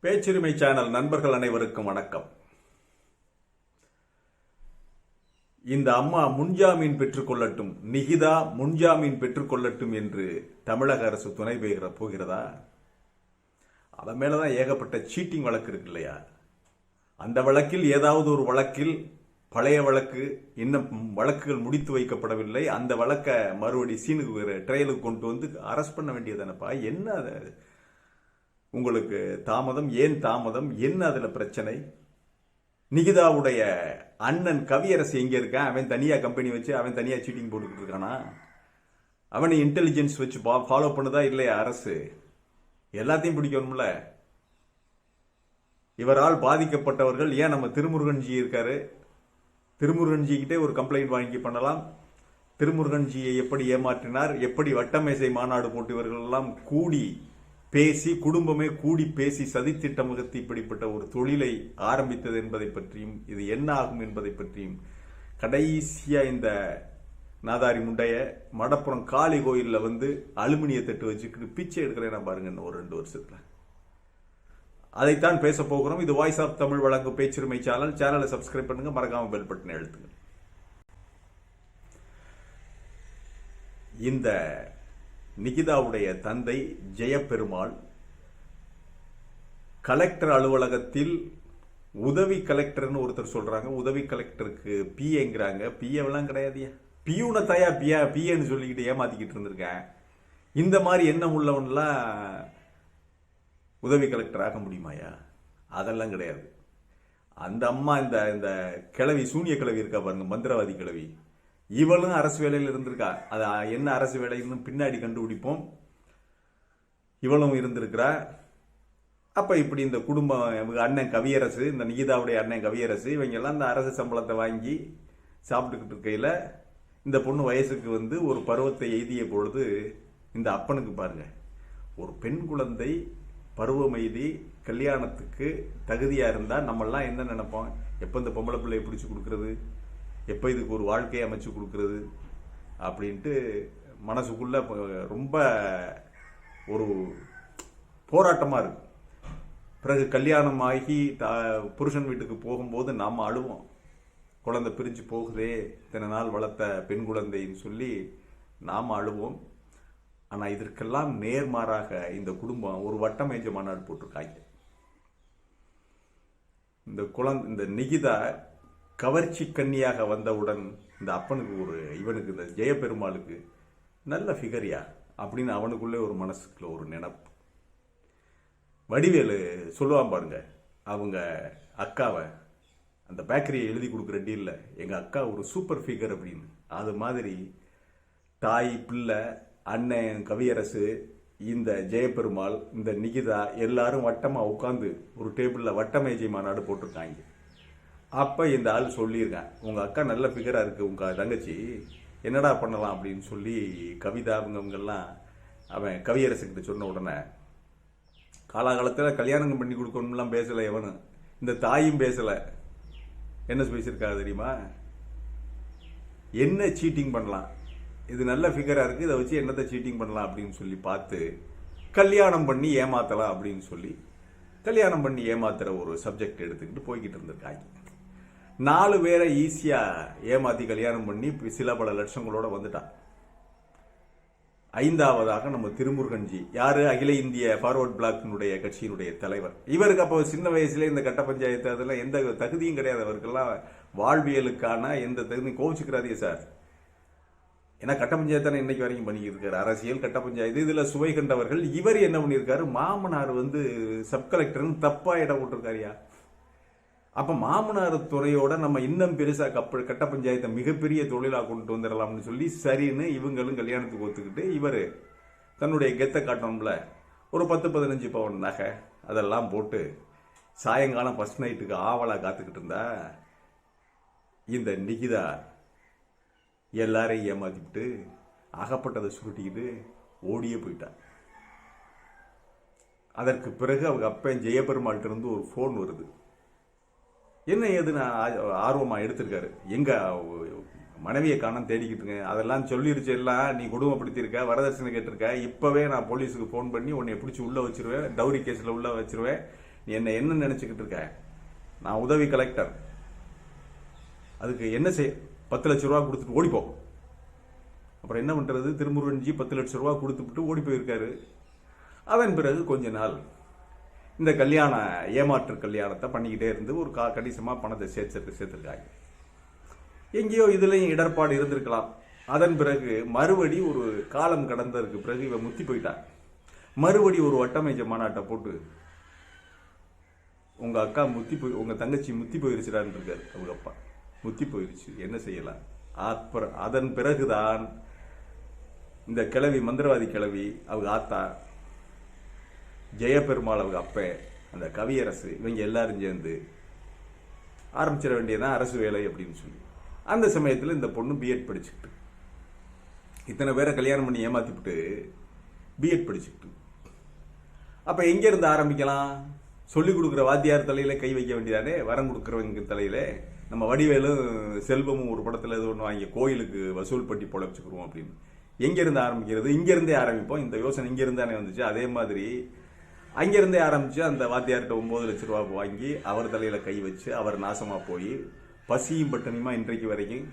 பேச்சுரிமை channel நண்பர்கள் அனைவருக்கும் வணக்கம். இந்த அம்மா முன்ஜாமீன் பெற்றுக்கொள்ளட்டும், நிகிதா முன்ஜாமீன் பெற்றுக்கொள்ளட்டும் என்று தமிழக அரசு துணை போகிறதா? அதன் மேலதான் ஏகப்பட்ட சீட்டிங் வழக்கு இருக்கு இல்லையா? அந்த வழக்கில் ஏதாவது ஒரு வழக்கில் பழைய வழக்கு இன்னும் வழக்குகள் முடித்து வைக்கப்படவில்லை. அந்த வழக்கை மறுபடி சீனுக்கு ட்ரையலுக்கு கொண்டு வந்து அரெஸ்ட் பண்ண வேண்டியதானப்பா. என்ன உங்களுக்கு தாமதம்? ஏன் தாமதம்? என்ன அதுல பிரச்சனை? நிகிதாவுடைய அண்ணன் கவியரசு எங்க இருக்கான்? அவன் தனியா கம்பெனி வச்சு அவன் தனியா சீட்டிங் போட்டுக்கிட்டு இருக்கானா? அவனை இன்டெலிஜென்ஸ் வச்சு ஃபாலோ பண்ணுதா இல்லையா அரசு? எல்லாத்தையும் பிடிக்கணும்ல. இவரால் பாதிக்கப்பட்டவர்கள் ஏன் நம்ம திருமுருகன்ஜி இருக்காரு, திருமுருகன்ஜி கிட்டே ஒரு கம்ப்ளைண்ட் வாங்கி பண்ணலாம். திருமுருகன்ஜியை எப்படி ஏமாற்றினார், எப்படி வட்டமேசை மாநாடு போட்டு இவர்கள் எல்லாம் கூடி பேசி, குடும்பமே கூடி பேசி சதித்திட்டம் வகுத்து இப்படிப்பட்ட ஒரு தொழிலை ஆரம்பித்தது என்பதை பற்றியும், இது என்ன ஆகும் என்பதை பற்றியும், கடைசியா இந்த நாதாரி முண்டைய மடப்புறம் காளி கோயில்ல வந்து அலுமினிய தட்டு வச்சுக்கிட்டு பிச்சை எடுக்கிறேன் பாருங்க ஒரு 2 வருஷத்துல. அதைத்தான் பேச போகிறோம். இது வாய்ஸ் ஆஃப் தமிழ் வழங்கும் பேச்சுரிமை சேனலை சப்ஸ்கிரைப் பண்ணுங்க, மறக்காம பெல் பட்டனை அழுத்துங்க. இந்த நிகிதாவுடைய தந்தை ஜெயபெருமாள் கலெக்டர் அலுவலகத்தில் உதவி கலெக்டர்னு ஒருத்தர் சொல்றாங்க. உதவி கலெக்டருக்கு பிஏங்கிறாங்க. பிஏவெல்லாம் கிடையாதுயா. பியூனை தாயா பிஏன்னு சொல்லிக்கிட்டு ஏமாத்திக்கிட்டு இருந்திருக்கேன். இந்த மாதிரி எண்ணம் உள்ளவன்லாம் உதவி கலெக்டர் ஆக முடியுமாயா? அதெல்லாம் கிடையாது. அந்த அம்மா இந்த கிழவி, சூனிய கிழவி இருக்கா பாருங்க, மந்திரவாதி கிழவி, இவளும் அரசு வேலையில் இருந்திருக்கா. அது என்ன அரசு வேலைன்னு பின்னாடி கண்டுபிடிப்போம். இவளும் இருந்திருக்கிறா. அப்ப இப்படி இந்த குடும்பம், அண்ணன் கவியரசு, இந்த நிகிதாவுடைய அண்ணன் கவியரசு, இவங்க எல்லாம் இந்த அரசு சம்பளத்தை வாங்கி சாப்பிட்டுக்கிட்டு இருக்கையில இந்த பொண்ணு வயசுக்கு வந்து ஒரு பருவத்தை எய்திய பொழுது இந்த அப்பனுக்கு பாருங்க, ஒரு பெண் குழந்தை பருவம் எய்தி கல்யாணத்துக்கு தகுதியா இருந்தா நம்மெல்லாம் என்ன நினைப்போம்? எப்ப இந்த பொம்பளை பிள்ளையை பிடிச்சு கொடுக்கறது, எப்போ இதுக்கு ஒரு வாழ்க்கையை அமைச்சு கொடுக்கறது அப்படின்ட்டு மனசுக்குள்ள ரொம்ப ஒரு போராட்டமாக இருக்கு. பிறகு கல்யாணம் ஆகி புருஷன் வீட்டுக்கு போகும்போது நாம் அழுவோம். குழந்தை பிரிஞ்சு போகுதே, இத்தனை நாள் வளர்த்த பெண் குழந்தைன்னு சொல்லி நாம் அழுவோம். ஆனால் இதற்கெல்லாம் நேர்மாறாக இந்த குடும்பம் ஒரு வட்டமேஜ மாநாடு போட்டிருக்காங்க. இந்த நிகிதா கவர்ச்சி கன்னியாக வந்தவுடன் இந்த அப்பனுக்கு இவனுக்கு இந்த ஜெயபெருமாளுக்கு நல்ல ஃபிகரியா அப்படின்னு அவனுக்குள்ளே ஒரு மனசுக்குள்ள ஒரு நினைப்பு. வடிவேலு சொல்லுவான் பாருங்க, அவங்க அக்காவை அந்த பேக்கரியை எழுதி கொடுக்குற டீல்ல எங்க அக்கா ஒரு சூப்பர் ஃபிகர் அப்படின்னு. அது மாதிரி தாய், பிள்ளை, அண்ணன் கவியரசு, இந்த ஜெயபெருமாள், இந்த நிகிதா எல்லாரும் வட்டமா உட்காந்து ஒரு டேபிள்ல வட்டமேஜை மாநாடு போட்டிருக்காங்க. அப்ப இந்த ஆள் சொல்லியிருக்கான், உங்க அக்கா நல்ல ஃபிகரா இருக்கு, உங்க தங்கச்சி என்னடா பண்ணலாம் அப்படின்னு சொல்லி கவிதா அவங்கெல்லாம் அவன் கவியரசுக்கிட்ட சொன்ன உடனே, காலாகாலத்தில் கல்யாணம் பண்ணி கொடுக்கணும்லாம் பேசல எவனு, இந்த தாயும் பேசல. என்ன பேசியிருக்கா தெரியுமா? என்ன சீட்டிங் பண்ணலாம், இது நல்ல ஃபிகரா இருக்கு, இதை வச்சு என்னத்தை சீட்டிங் பண்ணலாம் அப்படின்னு சொல்லி பார்த்து கல்யாணம் பண்ணி ஏமாத்தலாம் அப்படின்னு சொல்லி கல்யாணம் பண்ணி ஏமாத்துற ஒரு சப்ஜெக்ட் எடுத்துக்கிட்டு போய்கிட்டு இருந்திருக்காங்க. 4 பேரை ஈஸியா ஏமாத்தி கல்யாணம் பண்ணி சில பல லட்சங்களோட வந்துட்டான். 5ஆவதாக நம்ம திருமுருகன்ஜி, யாரு, அகில இந்திய ஃபார்வர்ட் பிளாக்கினுடைய கட்சியினுடைய தலைவர். இவருக்கு அப்போ சின்ன வயசுல இந்த கட்ட பஞ்சாயத்து அதெல்லாம் எந்த தகுதியும் கிடையாது. அவருக்கெல்லாம் வாழ்வியலுக்கான எந்த தகுதியும். கோவிச்சுக்கிறாதே சார், ஏன்னா கட்ட பஞ்சாயத்தான இன்னைக்கு வரைக்கும் பண்ணிக்கிட்டு இருக்காரு. அரசியல் கட்ட பஞ்சாயத்து இதுல சுவை கண்டவர்கள். இவர் என்ன பண்ணியிருக்காரு, மாமனார் வந்து சப் கலெக்டர்னு தப்பா இடம் போட்டிருக்காருயா. அப்ப மாமனார் துறையோட நம்ம இன்னும் பெருசா கட்ட பஞ்சாயத்தை மிகப்பெரிய தொழிலா கொண்டு வந்துடலாம்னு சொல்லி சரின்னு இவங்களும் கல்யாணத்துக்கு ஒத்துக்கிட்டு இவர் தன்னுடைய கெத்தை காட்டணும்ல, ஒரு 10-15 பவுன் நகை அதெல்லாம் போட்டு சாயங்காலம் ஃபர்ஸ்ட் நைட்டுக்கு ஆவலா காத்துக்கிட்டு இருந்தா இந்த நிகிதா எல்லாரையும் ஏமாத்திட்டு அகப்பட்டதை சுருட்டிக்கிட்டு ஓடியே போயிட்டா. அதற்கு பிறகு அவங்க அப்பன் ஜெயபெருமாள்கிட்ட இருந்து ஒரு போன் வருது. என்ன ஏதுன்னு ஆர்வமா எடுத்திருக்காரு. எங்க மனைவியை காணோம் தேடிக்கிட்டு இருக்கேன், அதெல்லாம் சொல்லிருச்சு, எல்லாம் நீ குடும்பப்படுத்திருக்க, வரதட்சணை கேட்டிருக்க, இப்பவே நான் போலீஸுக்கு போன் பண்ணி உன்னை பிடிச்சி உள்ள வச்சிருவேன், டவுரி கேஸ்ல உள்ள வச்சிருவேன், நீ என்ன நினைச்சுக்கிட்டு இருக்க? நான் உதவி கலெக்டர், அதுக்கு என்ன செய்ய? 10 லட்சம் ரூபா கொடுத்துட்டு ஓடிப்போ. அப்புறம் என்ன பண்றது? திருமுருகன்ஜி 10 லட்சம் ரூபா கொடுத்துட்டு ஓடி போயிருக்காரு. அதன் பிறகு கொஞ்ச நாள் இந்த ஏமாற்று கல்யாணத்தை பண்ணிக்கிட்டே இருந்து ஒரு கணிசமா பணத்தை சேர்த்திருக்காங்க. எங்கேயோ இதுலயும் இடர்பாடு இருந்திருக்கலாம். அதன் பிறகு மறுபடி ஒரு காலம் கடந்ததற்கு பிறகு இவன் முத்தி போயிட்டான். மறுபடி ஒரு வட்டமேஜ மாநாட்டை போட்டு உங்க தங்கச்சி முத்தி போயிருச்சுடான்னு இருக்காரு. அவங்க அப்பா முத்தி போயிருச்சு, என்ன செய்யலாம்? அதன் பிறகுதான் இந்த கிழவி, மந்திரவாதி கிழவி, அவங்க ஆத்தா ஜெயபெருமாள், அவங்க அப்ப, அந்த கவியரசு, இவங்க எல்லாரும் சேர்ந்து ஆரம்பிச்சிட வேண்டியதான் அரசு வேலை அப்படின்னு சொல்லி. அந்த சமயத்தில் இந்த பொண்ணு பிஎட் படிச்சுக்கிட்டு, இத்தனை பேரை கல்யாணம் பண்ணி ஏமாத்திவிட்டு பிஎட் படிச்சுக்கிட்டு, அப்ப எங்க இருந்து ஆரம்பிக்கலாம்? சொல்லிக் கொடுக்குற வாத்தியார் தலையில கை வைக்க வேண்டியதானே, வரம் கொடுக்குறவங்க தலையில. நம்ம வடிவேலும் செல்வமும் ஒரு படத்துல இது ஒன்று வாங்கி கோயிலுக்கு வசூல் பட்டி பொழைச்சுக்குருவோம் அப்படின்னு. எங்க இருந்து ஆரம்பிக்கிறது? இங்க இருந்தே ஆரம்பிப்போம். இந்த யோசனை இங்க இருந்தானே வந்துச்சு. அதே மாதிரி அங்கிருந்தே ஆரம்பிச்சு அந்த வாத்தியார்கிட்ட 9 லட்சம் ரூபா வாங்கி அவர் தலையில கை வச்சு அவர் நாசமா போய் பசியும் பட்டணியுமா இன்றைக்கு வரைக்கும்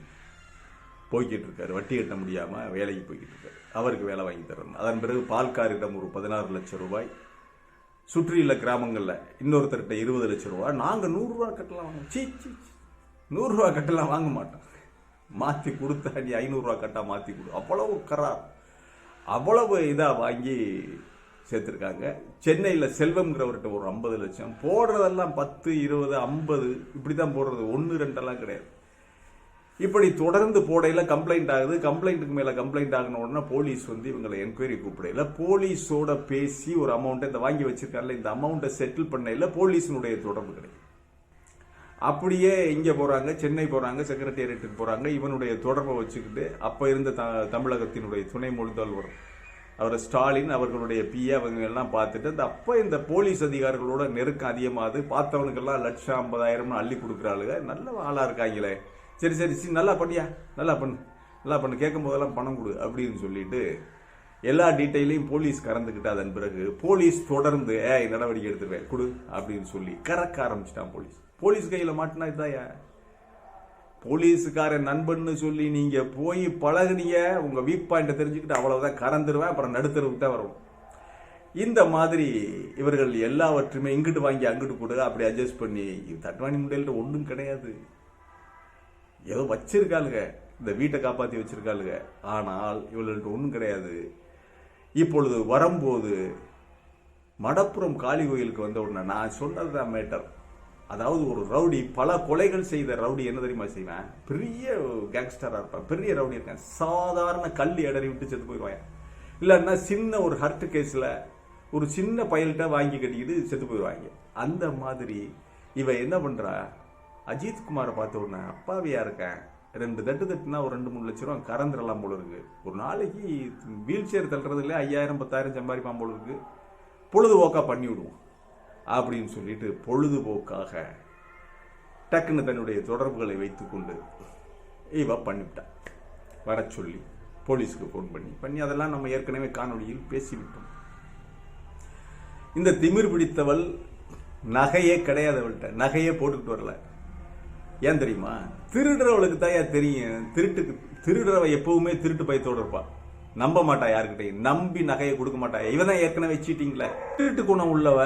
போய்கிட்டு இருக்காரு. வட்டி கட்ட முடியாம வேலைக்கு போய்கிட்டு இருக்காரு. அவருக்கு வேலை வாங்கி தரணும். அதன் பிறகு பால்காரிடம் ஒரு 16 லட்சம் ரூபாய், சுற்றியுள்ள கிராமங்கள்ல இன்னொருத்தர்கிட்ட 20 லட்சம் ரூபாய். நாங்க 100 ரூபா கட்டலாம் வாங்க, 100 ரூபா கட்டலாம் வாங்க மாட்டோம், மாத்தி கொடுத்தா நீ 500 ரூபா கட்டா மாத்தி கொடு, அவ்வளவு கரார், அவ்வளவு இதா வாங்கி சேர்த்திருக்காங்க. சென்னையில செல்வம்ங்கிறவர்கிட்ட ஒரு 50 லட்சம். போடுறதெல்லாம் 10, 20, 50 இப்படிதான் போடுறது, 1, 2 எல்லாம் கிடையாது. இப்படி தொடர்ந்து போடையில கம்ப்ளைண்ட் ஆகுது. கம்ப்ளைண்ட்டுக்கு மேல கம்ப்ளைண்ட் ஆகின உடனே போலீஸ் வந்து இவங்களை என்கொயரி கூப்பிடையில போலீஸோட பேசி ஒரு அமௌண்ட்டை, இந்த வாங்கி வச்சிருக்காருல இந்த அமௌண்ட்டை செட்டில் பண்ணையில போலீஸினுடைய தொடர்பு கிடையாது. அப்படியே இங்க போறாங்க, சென்னை போறாங்க, செக்ரட்டேரியட்டுக்கு போறாங்க. இவனுடைய தொடர்பை வச்சுக்கிட்டு அப்ப இருந்த தமிழகத்தினுடைய துணை முதல்வர் அவர் ஸ்டாலின், அவர்களுடைய பிஏ, அவங்க எல்லாம் பார்த்துட்டு அப்ப இந்த போலீஸ் அதிகாரிகளோட நெருக்கம் அதிகமாகுது. பார்த்தவனுக்கெல்லாம் 1,50,000 அள்ளி கொடுக்குறாளுங்க. நல்ல ஆளா இருக்காங்களே, சரி சரி நல்லா பண்ணியா, நல்லா பண்ணு, கேட்கும் போதெல்லாம் பணம் கொடு அப்படின்னு சொல்லிட்டு எல்லா டீட்டெயிலையும் போலீஸ் கறந்துக்கிட்டு, அதன் பிறகு போலீஸ் தொடர்ந்து நடவடிக்கை எடுத்துருவேன் கொடு அப்படின்னு சொல்லி கறக்க ஆரம்பிச்சிட்டான். போலீஸ் கையில மாட்டினா இதாயா? போலீஸுக்கார நண்பன்னு சொல்லி நீங்க போய் பழகுனீங்க, உங்க வீக் பாயிண்ட தெரிஞ்சுக்கிட்டு அவ்வளவுதான், கறந்துருவேன், அப்புறம் நடுத்தருவுக்கு தான் வரும். இந்த மாதிரி இவர்கள் எல்லாவற்றுமே இங்கிட்டு வாங்கி அங்கிட்டு கொடு, அப்படி அட்ஜஸ்ட் பண்ணி தட்வானி முறையில் ஒன்றும் கிடையாது. ஏதோ வச்சிருக்காளுங்க, இந்த வீட்டை காப்பாற்றி வச்சிருக்காளுங்க. ஆனால் இவர்கள்ட்ட ஒன்றும் கிடையாது. இப்பொழுது வரும்போது மடப்புறம் காளி கோயிலுக்கு வந்த உடனே நான் சொன்னதுதான் மேட்டர். அதாவது ஒரு ரவுடி, பல கொலைகள் செய்த ரவுடி என்ன தெரியுமா செய்வேன்? பெரிய கேங்ஸ்டரா இருப்பான், பெரிய ரவுடி இருக்கான், சாதாரண கல் எடறி விட்டு செத்து போயிடுவான். இல்லைன்னா சின்ன ஒரு ஹர்ட் கேஸ்ல ஒரு சின்ன பயல்கிட்ட வாங்கி கட்டிக்கிட்டு செத்து போயிடுவாங்க. அந்த மாதிரி இவ என்ன பண்றா? அஜித் குமாரை பார்த்த உடனே அப்பாவியா இருக்கேன், 2 தட்டு தட்டுனா ஒரு 2-3 லட்சம் ரூபா கறந்துடலாம் போல இருக்கு, ஒரு நாளைக்கு வீல் சேர் தள்ளுறதுல 5,000 10,000 சம்பாதிப்பான் போல இருக்கு, பொழுதுபோக்கா பண்ணி விடுவோம் அப்படின்னு சொல்லிட்டு பொழுதுபோக்காக டக்குன்னு தன்னுடைய தொடர்புகளை வைத்துக்கொண்டு இவ பண்ணிவிட்டா. வர சொல்லி போலீஸுக்கு போன் பண்ணி அதெல்லாம் நம்ம ஏற்கனவே காணொலியில் பேசிவிட்டோம். இந்த திமிர் பிடித்தவள் நகையே கிடையாதவள்கிட்ட நகையே போட்டுக்கிட்டு வரல. ஏன் தெரியுமா? திருடுறவளுக்கு தான் தெரியும். திருடுறவ எப்பவுமே திருட்டு பயத்தோடு இருப்பா, நம்ப மாட்டா யாருக்கிட்டையும், நம்பி நகையை கொடுக்க மாட்டா. இவதான் ஏற்கனவே சீட்டிங்ல. திருட்டு குணம் உள்ளவ,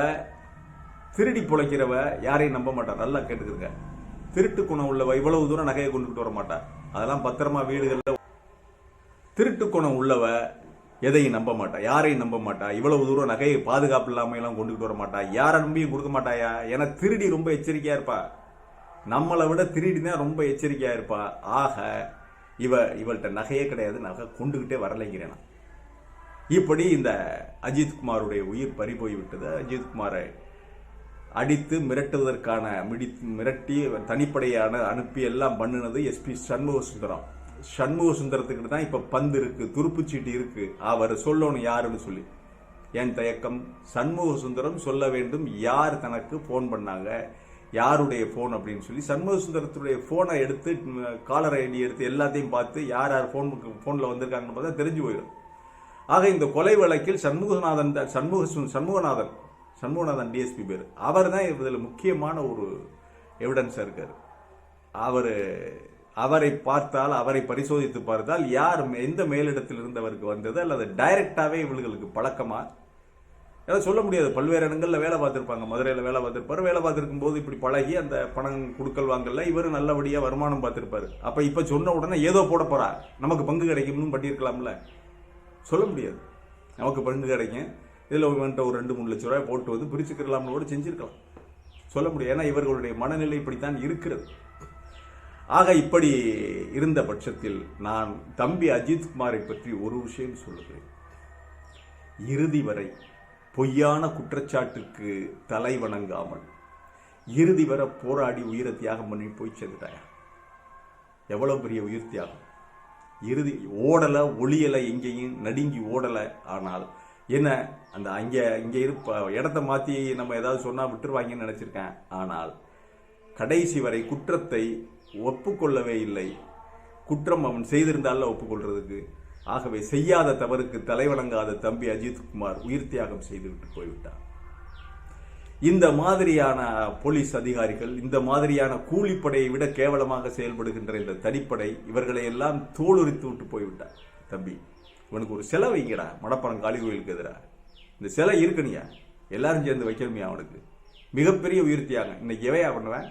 திருடி பொழைக்கிறவ யாரையும் நம்ப மாட்டா. நல்லா கேட்டுக்கிறங்க, திருட்டு குணம் உள்ளவ இவ்வளவு தூரம் நகையை கொண்டுகிட்டு வர மாட்டா. அதெல்லாம் பத்திரமா வீடுகள்ல. திருட்டு குணம் உள்ளவ எதையும் நம்ப மாட்டா, யாரையும் நம்ப மாட்டா. இவ்வளவு தூரம் நகையை பாதுகாப்பு இல்லாம எல்லாம் கொண்டுகிட்டு வர மாட்டா, யாரை நம்பியும் கொடுக்க மாட்டாயா. ஏன்னா திருடி ரொம்ப எச்சரிக்கையா இருப்பா, நம்மளை விட திருடி தான் ரொம்ப எச்சரிக்கையா இருப்பா. ஆக இவள்கிட்ட நகையே கிடையாது, நகை கொண்டுகிட்டே வரலைங்கிறேன். இப்படி இந்த அஜித்குமாருடைய உயிர் பறி போய்விட்டது. அஜித்குமாரை அடித்து மிரட்டுவதற்கான மிரட்டி தனிப்படையான அனுப்பி எல்லாம் பண்ணினது எஸ்பி சண்முகசுந்தரம். சண்முகசுந்தரத்துக்கிட்ட தான் இப்ப பந்து இருக்கு, துருப்புச்சீட்டு இருக்கு. அவர் சொல்லணும் யாருன்னு சொல்லி. என் தயக்கம், சண்முகசுந்தரம் சொல்ல வேண்டும் யார் தனக்கு போன் பண்ணாங்க, யாருடைய போன் அப்படின்னு சொல்லி. சண்முகசுந்தரத்துடைய போனை எடுத்து, காலர் ஐடி எடுத்து எல்லாத்தையும் பார்த்து யார் யார் போன்ல வந்திருக்காங்கன்னு பார்த்தா தெரிஞ்சு போயிடும். ஆக இந்த கொலை வழக்கில் சண்முகநாதன் சண்முகநாதன் டிஎஸ்பி பேர். அவர் தான் இதில் முக்கியமான ஒரு எவிடன்ஸாக இருக்கார். அவரை பார்த்தால், அவரை பரிசோதித்து பார்த்தால் யார் எந்த மேலிடத்தில் இருந்தவருக்கு வந்தது அல்லது டைரக்டாகவே இவர்களுக்கு பழக்கமா ஏதாவது சொல்ல முடியாது. பல்வேறு இடங்களில் வேலை பார்த்துருப்பாங்க. மதுரையில் வேலை பார்த்துருப்பாரு. வேலை பார்த்துருக்கும் போது இப்படி பழகி அந்த பணம் கொடுக்கல் வாங்கல இவர் நல்லபடியாக வருமானம் பார்த்துருப்பாரு. அப்போ இப்போ சொன்ன உடனே ஏதோ போட போறா, நமக்கு பங்கு கிடைக்கும்னு பண்ணியிருக்கலாம்ல. சொல்ல முடியாது. நமக்கு பங்கு கிடைக்கும், இதில் வந்துட்டு ஒரு 2-3 லட்ச ரூபாய் போட்டு வந்து பிரிச்சுக்கலாம்னு கூட செஞ்சிருக்கலாம். சொல்ல முடியாது. ஏன்னா இவர்களுடைய மனநிலை இப்படித்தான் இருக்கிறது. ஆக இப்படி இருந்த பட்சத்தில் நான் தம்பி அஜித்குமாரை பற்றி ஒரு விஷயம் சொல்லுகிறேன். இறுதி வரை பொய்யான குற்றச்சாட்டுக்கு தலை வணங்காமல் இறுதி வரை போராடி உயிரை தியாகம் பண்ணி போய் சேர்ந்துட்டாயா. எவ்வளவு பெரிய உயிர் தியாகம். இறுதி ஓடலை, ஒளியலை, எங்கேயும் நடுங்கி ஓடலை. ஆனால் என்ன அந்த இங்கே இடத்த மாற்றி நம்ம ஏதாவது சொன்னால் விட்டுருவாங்கன்னு நினச்சிருக்கேன். ஆனால் கடைசி வரை குற்றத்தை ஒப்புக்கொள்ளவே இல்லை. குற்றம் அவன் செய்திருந்தால ஒப்புக்கொள்றதுக்கு. ஆகவே செய்யாத தவறுக்கு தலைவணங்காத தம்பி அஜித்குமார் உயிர் தியாகம் செய்துவிட்டு போய்விட்டார். இந்த மாதிரியான போலீஸ் அதிகாரிகள், இந்த மாதிரியான கூலிப்படையை விட கேவலமாக செயல்படுகின்ற இந்த தனிப்படை இவர்களை எல்லாம் தோலுரித்து விட்டு போய்விட்டார். தம்பி இவனுக்கு ஒரு சிலை வைங்கடா, மடப்பரம் காளி கோயிலுக்கு எதிராக இந்த சிலை இருக்கணியா, எல்லாரும் சேர்ந்து வைக்கணுமையா. அவனுக்கு மிகப்பெரிய உயிர் தியாகம். இன்னைக்கு எவையா பண்ணுவேன்?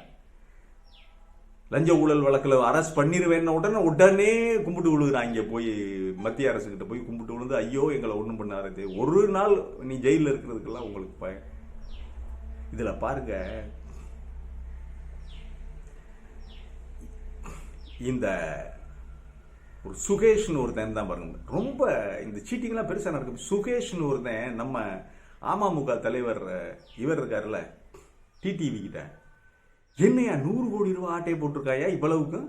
லஞ்ச ஊழல் வழக்கில் அரெஸ்ட் பண்ணிடுவேன் உடனே கும்பிட்டு விழுகிறாங்க. போய் மத்திய அரசுகிட்ட போய் கும்பிட்டு விழுந்து, ஐயோ எங்களை ஒன்றும் பண்ணாரு, ஒரு நாள் நீ ஜெயிலில் இருக்கிறதுக்கெல்லாம் உங்களுக்கு பயம். இதுல பாருங்க, இந்த ஒரு சுகேஷ்னு ஒருத்தன் தான் பாருங்க, ரொம்ப இந்த சீட்டிங்லாம் பெருசா நடக்கும். சுகேஷ்னு ஒருத்தன் நம்ம அமமுக தலைவர் இவர் இருக்காருல்ல டிடிவி கிட்ட, என்னையா 100 கோடி ரூபாய் ஆட்டையை போட்டிருக்காயா இவ்வளவுக்கு?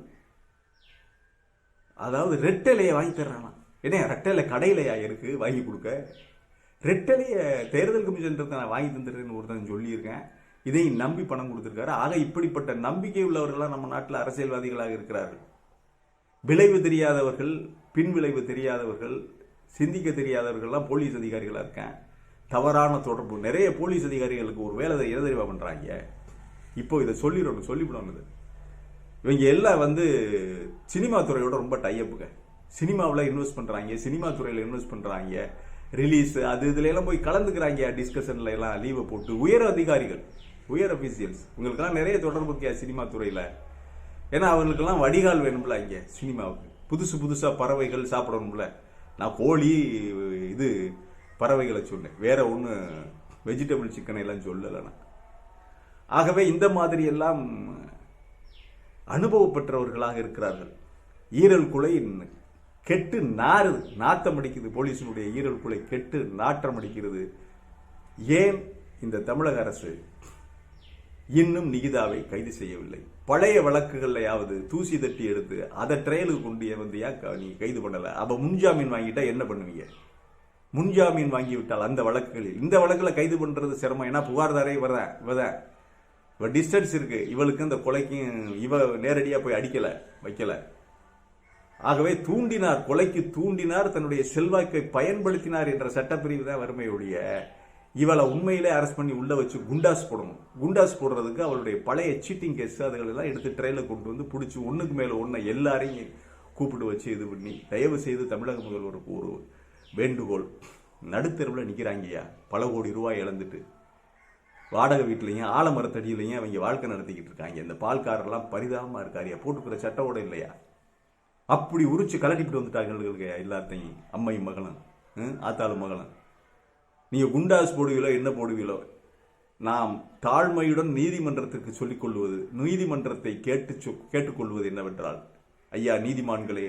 அதாவது ரெட்டலையை வாங்கி தர்றானா? என்ன ரெட்டலை கடையிலையா இருக்கு வாங்கி கொடுக்க? ரெட்டலைய தேர்தல் கமிஷன் நான் வாங்கி தந்துடுறேன்னு ஒருத்தன் சொல்லியிருக்கேன். இதையும் நம்பி பணம் கொடுத்துருக்காரு. ஆக இப்படிப்பட்ட நம்பிக்கை உள்ளவர்களாக நம்ம நாட்டில் அரசியல்வாதிகளாக இருக்கிறார்கள். விளைவு தெரியாதவர்கள், பின் விளைவு தெரியாதவர்கள், சிந்திக்க தெரியாதவர்கள்லாம் போலீஸ் அதிகாரிகளாக இருக்கேன். தவறான தொடர்பு நிறைய போலீஸ் அதிகாரிகளுக்கு ஒரு வேலை எதை தெரிவா பண்றாங்க. இப்போ இதை சொல்லிவிடணும். இவங்க எல்லாம் சினிமா துறையோட ரொம்ப டைப்புங்க. சினிமாவில் இன்வெஸ்ட் பண்றாங்க, சினிமா துறையில் இன்வெஸ்ட் பண்றாங்க, ரிலீஸ் அது இதுல எல்லாம் போய் கலந்துக்கிறாங்க. டிஸ்கஷன்ல எல்லாம் லீவை போட்டு உயர் அதிகாரிகள், உயர் அபிஷியல்ஸ், உங்களுக்கெல்லாம் நிறைய தொடர்பு இருக்கியா சினிமா துறையில? ஏன்னா அவங்களுக்கெல்லாம் வடிகால் வேணும்ல. இங்க சினிமாவுக்கு புதுசா பறவைகள் சாப்பிடணும்ல. நான் கோழி இது பறவைகளை சொன்னேன், வேற ஒன்று வெஜிடபிள் சிக்கனை எல்லாம் சொல்லலை. ஆகவே இந்த மாதிரி எல்லாம் அனுபவ பெற்றவர்களாக இருக்கிறார்கள். ஈரல் குலை கெட்டு நாத்தம் அடிக்குது. போலீசினுடைய ஈரல் குலை கெட்டு நாற்றம் அடிக்கிறது. ஏன் இந்த தமிழக அரசு இன்னும் நிகிதாவை கைது செய்யவில்லை? பழைய வழக்குகள்லையாவது தூசி தட்டி எடுத்து அதை ட்ரையலுக்கு கொண்டு ஏன் நீ கைது பண்ணல? அவ முன்ஜாமீன் வாங்கிட்டா என்ன பண்ணுவீங்க? முன்ஜாமீன் வாங்கி விட்டால் அந்த வழக்குகளில், இந்த வழக்குல கைது பண்றது சிரமம். ஏன்னா புகார்தாரே இவ டிஸ்டன்ஸ் இருக்கு, இவளுக்கு இந்த கொலைக்கும் இவ நேரடியா போய் அடிக்கல வைக்கல. ஆகவே தூண்டினார், கொலைக்கு தூண்டினார், தன்னுடைய செல்வாக்கை பயன்படுத்தினார் என்ற சட்டப்பிரிவு தான் வறுமையுடைய. இவளை உண்மையிலே அரெஸ்ட் பண்ணி உள்ள வச்சு குண்டாஸ் போடணும். குண்டாஸ் போடுறதுக்கு அவளுடைய பழைய சீட்டிங் கேஸ் அதுகளெல்லாம் எடுத்து ட்ரெயில கொண்டு வந்து பிடிச்சி ஒண்ணுக்கு மேல ஒண்ணு எல்லாரையும் கூப்பிட்டு வச்சு இது பண்ணி, தயவு செய்து தமிழக முதல்வருக்கு ஒரு வேண்டுகோள், நடுத்தெருவில் நிற்கிறாங்கய்யா, பல கோடி ரூபாய் இழந்துட்டு வாடகை வீட்லையும் ஆலமரத்தடியிலையும் அவங்க வாழ்க்கை நடத்திக்கிட்டு இருக்காங்க. இந்த பால்காரெல்லாம் பரிதாபமா இருக்காரியா, போட்டுக்கிற சட்டோட இல்லையா, அப்படி உரிச்சு கலட்டிட்டு வந்துட்டாங்க எல்லாத்தையும். அம்மையும் மகளும் ஆத்தாளும் மகளும். நீங்க குண்டாஸ் போடுவீங்களோ என்ன போடுவீங்களோ, நாம் தாழ்மையுடன் நீதிமன்றத்திற்கு சொல்லிக் கொள்வது, நீதிமன்றத்தை கேட்டுக்கொள்வது என்னவென்றால், ஐயா நீதிமான்களே,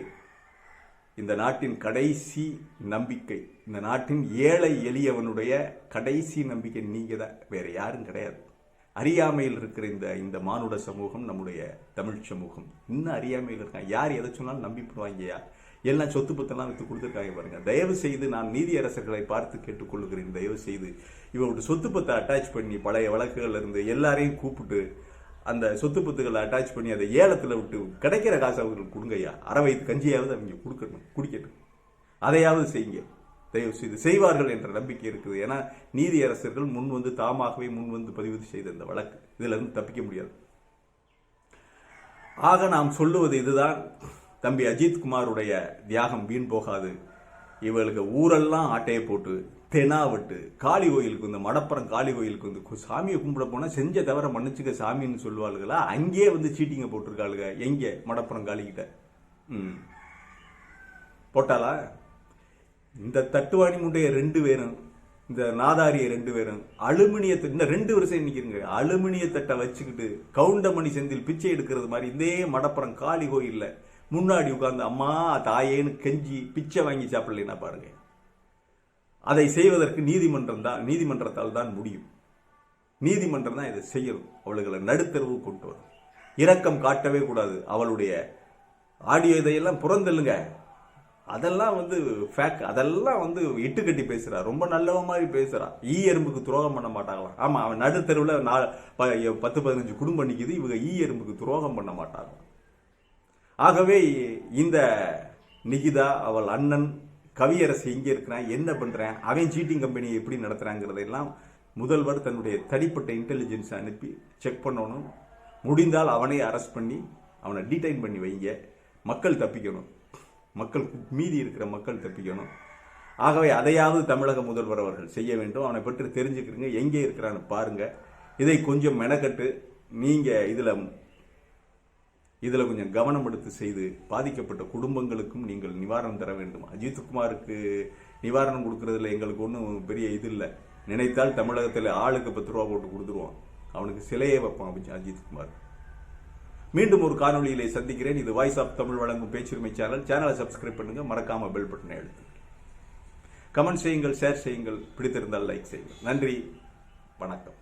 இந்த நாட்டின் கடைசி நம்பிக்கை, இந்த நாட்டின் ஏழை எளியவனுடைய கடைசி நம்பிக்கை நீங்க தான், வேற யாரும் கிடையாது. அறியாமையில் இருக்கிற இந்த மானுட சமூகம், நம்முடைய தமிழ் சமூகம் இன்னும் அறியாமையில் இருக்காங்க. யார் எதை சொன்னாலும் நம்பிப்படுவாங்கயா. எல்லாம் சொத்து பத்தெல்லாம் வித்து கொடுத்துருக்காங்க பாருங்க. தயவு செய்து நான் நீதியரசர்களை பார்த்து கேட்டுக்கொள்ளுகிறேன், தயவு செய்து இவருடைய சொத்து பத்தை அட்டாச் பண்ணி பழைய வழக்குகள்ல இருந்து எல்லாரையும் கூப்பிட்டு அந்த சொத்து பத்துகளை அட்டாச் பண்ணி அதை ஏலத்தில் விட்டு கிடைக்கிற காசு அவங்களுக்கு கொடுங்கய்யா. அரை வயிற்று கஞ்சியாவது அவங்க கொடுக்கணும், குடிக்கணும், அதையாவது செய்யுங்க. தயவு செய்து செய்வார்கள் என்ற நம்பிக்கை இருக்குது. ஏன்னா நீதியரசர்கள் முன் வந்து தாமாகவே முன் வந்து பதிவு செய்த இந்த வழக்கு, இதுல இருந்து தப்பிக்க முடியாது. ஆக நாம் சொல்லுவது இதுதான், தம்பி அஜித்குமாருடைய தியாகம் வீண் போகாது. இவளுக்கு ஊரெல்லாம் ஆட்டையை போட்டு தெனாவிட்டு காளி கோயிலுக்கு இந்த மடப்புறம் காளி கோயிலுக்கு வந்து சாமியை கும்பிட போனா செஞ்ச தவிர மன்னிச்சுக்க சாமின்னு சொல்லுவாளுகளா, அங்கேயே வந்து சீட்டிங்க போட்டிருக்காளுங்க. எங்க மடப்புறம் காளிக்கிட்ட போட்டாளா? இந்த தட்டுவாணி முண்டைய 2 பேரும், இந்த நாதாரிய 2 பேரும் அலுமினியத்தை இந்த 2 வருஷம் நிக்கிறீங்க, அலுமினிய தட்டை வச்சுக்கிட்டு கவுண்டமணி செந்தில் பிச்சை எடுக்கிறது மாதிரி இதே மடப்புறம் காளி கோயில்ல முன்னாடி உட்கார்ந்து அம்மா தாயேன்னு கெஞ்சி பிச்சை வாங்கி சாப்பிடலன்னா பாருங்க. அதை செய்வதற்கு நீதிமன்றத்தால் தான் முடியும். நீதிமன்றம் தான் இதை செய்யணும். அவளுகளை நடுத்தரவு கொண்டு வரும். இரக்கம் காட்டவே கூடாது. அவளுடைய ஆடியோ இதையெல்லாம் புறந்தல்லுங்க, அதெல்லாம் வந்து ஃபேக், அதெல்லாம் வந்து இட்டு கட்டி பேசுறா, ரொம்ப நல்லவ மாதிரி பேசுறா. எறும்புக்கு துரோகம் பண்ண மாட்டாங்களாம். ஆமா, அவன் நடுத்தருவில் 10-15 குடும்பம் நிக்குது, இவங்க எறும்புக்கு துரோகம் பண்ண மாட்டாங்க. ஆகவே இந்த நிகிதா அவள் அண்ணன் கவியரசு எங்க இருக்கிறான், என்ன பண்றான், அவன் சீட்டிங் கம்பெனியை எப்படி நடத்துறாங்கிறதெல்லாம் முதல்வர் தன்னுடைய தனிப்பட்ட இன்டெலிஜென்ஸ் அனுப்பி செக் பண்ணணும். முடிந்தால் அவனை அரெஸ்ட் பண்ணி அவனை டீடைன் பண்ணி வைங்க. மக்கள் தப்பிக்கணும், மக்கள் மீதி இருக்கிற மக்கள் தப்பிக்கணும். ஆகவே அதையாவது தமிழக முதல்வர் அவர்கள் செய்ய வேண்டும். அவனை பற்றி தெரிஞ்சுக்கிறீங்க, எங்கே இருக்கிறான்னு பாருங்க. இதை கொஞ்சம் மெனக்கட்டு நீங்க இதுல கொஞ்சம் கவனம் எடுத்து செய்து பாதிக்கப்பட்ட குடும்பங்களுக்கும் நீங்கள் நிவாரணம் தர வேண்டும். அஜித்குமாருக்கு நிவாரணம் கொடுக்கறதுல எங்களுக்கு ஒன்றும் பெரிய இது இல்லை. நினைத்தால் தமிழகத்தில் ஆளுக்கு 10 ரூபா போட்டு கொடுத்துருவான், அவனுக்கு சிலையே வைப்பான் அஜித்குமார். மீண்டும் ஒரு காணொலியிலே சந்திக்கிறேன். இது வாய்ஸ் ஆஃப் தமிழ் வழங்கும் பேச்சுரிமை சேனலை சப்ஸ்கிரைப் பண்ணுங்க, மறக்காம பெல் பட்டனை அழுத்துங்க. கமெண்ட் செய்யுங்கள், ஷேர் செய்யுங்கள், பிடித்திருந்தால் லைக் செய்யுங்கள். நன்றி, வணக்கம்.